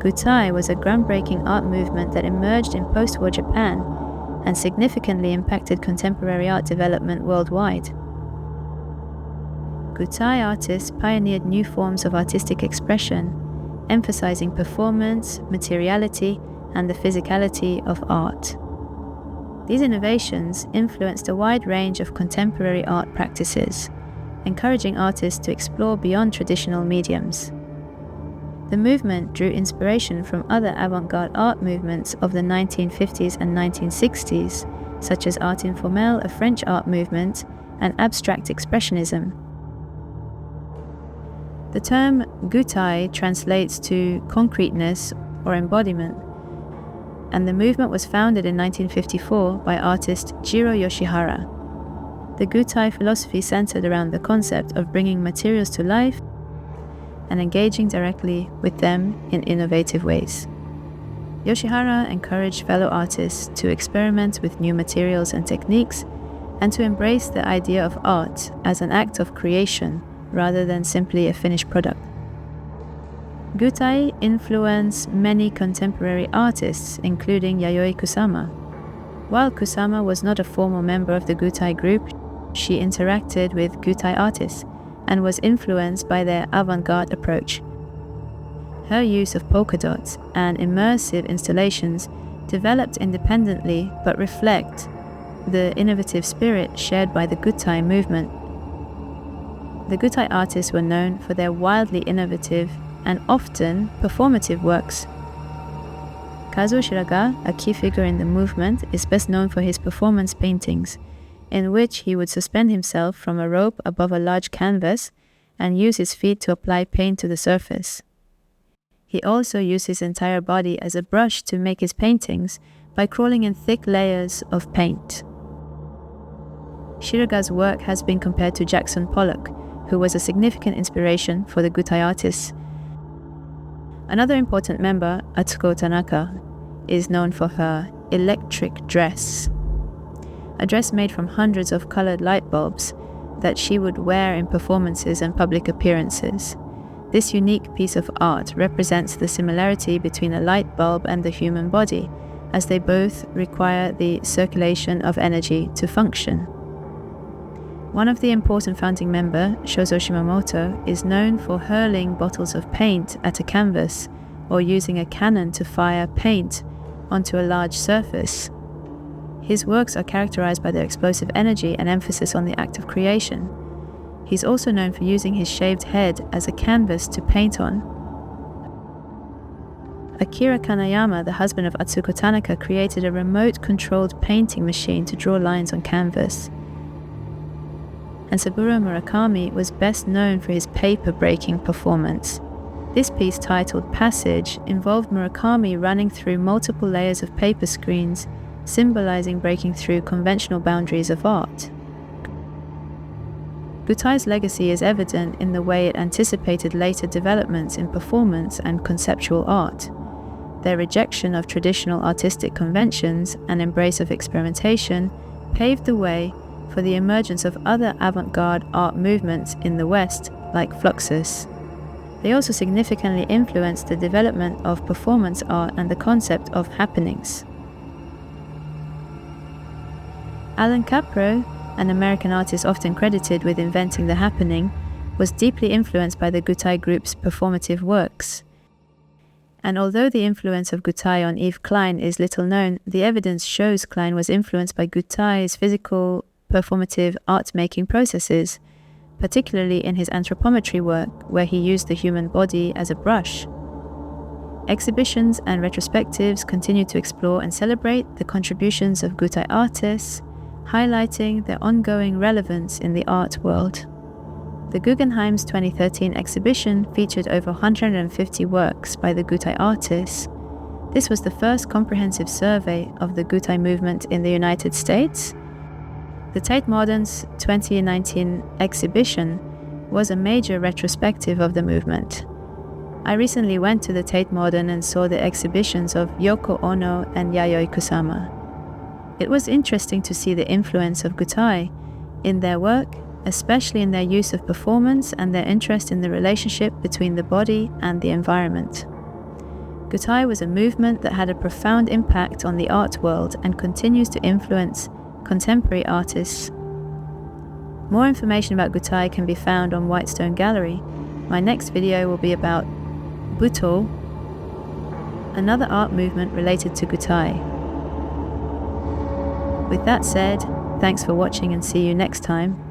Gutai was a groundbreaking art movement that emerged in post-war Japan and significantly impacted contemporary art development worldwide. Gutai artists pioneered new forms of artistic expression, emphasizing performance, materiality, and the physicality of art. These innovations influenced a wide range of contemporary art practices, encouraging artists to explore beyond traditional mediums. The movement drew inspiration from other avant-garde art movements of the 1950s and 1960s, such as Art Informel, a French art movement, and abstract expressionism. The term Gutai translates to concreteness or embodiment, and the movement was founded in 1954 by artist Jiro Yoshihara. The Gutai philosophy centered around the concept of bringing materials to life and engaging directly with them in innovative ways. Yoshihara encouraged fellow artists to experiment with new materials and techniques and to embrace the idea of art as an act of creation rather than simply a finished product. Gutai influenced many contemporary artists, including Yayoi Kusama. While Kusama was not a formal member of the Gutai group, she interacted with Gutai artists and was influenced by their avant-garde approach. Her use of polka dots and immersive installations developed independently but reflect the innovative spirit shared by the Gutai movement. The Gutai artists were known for their wildly innovative and often performative works. Kazuo Shiraga, a key figure in the movement, is best known for his performance paintings, in which he would suspend himself from a rope above a large canvas and use his feet to apply paint to the surface. He also used his entire body as a brush to make his paintings by crawling in thick layers of paint. Shiraga's work has been compared to Jackson Pollock, who was a significant inspiration for the Gutai artists. Another important member, Atsuko Tanaka, is known for her electric dress, a dress made from hundreds of colored light bulbs that she would wear in performances and public appearances. This unique piece of art represents the similarity between a light bulb and the human body, as they both require the circulation of energy to function. One of the important founding members, Shozo Shimamoto, is known for hurling bottles of paint at a canvas or using a cannon to fire paint onto a large surface. His works are characterized by their explosive energy and emphasis on the act of creation. He's also known for using his shaved head as a canvas to paint on. Akira Kanayama, the husband of Atsuko Tanaka, created a remote-controlled painting machine to draw lines on canvas. And Saburo Murakami was best known for his paper-breaking performance. This piece, titled Passage, involved Murakami running through multiple layers of paper screens, symbolizing breaking through conventional boundaries of art. Gutai's legacy is evident in the way it anticipated later developments in performance and conceptual art. Their rejection of traditional artistic conventions and embrace of experimentation paved the way for the emergence of other avant-garde art movements in the West, like Fluxus. They also significantly influenced the development of performance art and the concept of happenings. Allan Kaprow, an American artist often credited with inventing the happening, was deeply influenced by the Gutai group's performative works. And although the influence of Gutai on Yves Klein is little known, the evidence shows Klein was influenced by Gutai's physical, performative art-making processes, particularly in his anthropometry work, where he used the human body as a brush. Exhibitions and retrospectives continue to explore and celebrate the contributions of Gutai artists, highlighting their ongoing relevance in the art world. The Guggenheim's 2013 exhibition featured over 150 works by the Gutai artists. This was the first comprehensive survey of the Gutai movement in the United States. The Tate Modern's 2019 exhibition was a major retrospective of the movement. I recently went to the Tate Modern and saw the exhibitions of Yoko Ono and Yayoi Kusama. It was interesting to see the influence of Gutai in their work, especially in their use of performance and their interest in the relationship between the body and the environment. Gutai was a movement that had a profound impact on the art world and continues to influence contemporary artists. More information about Gutai can be found on Whitestone Gallery. My next video will be about Buto, another art movement related to Gutai. With that said, thanks for watching and see you next time.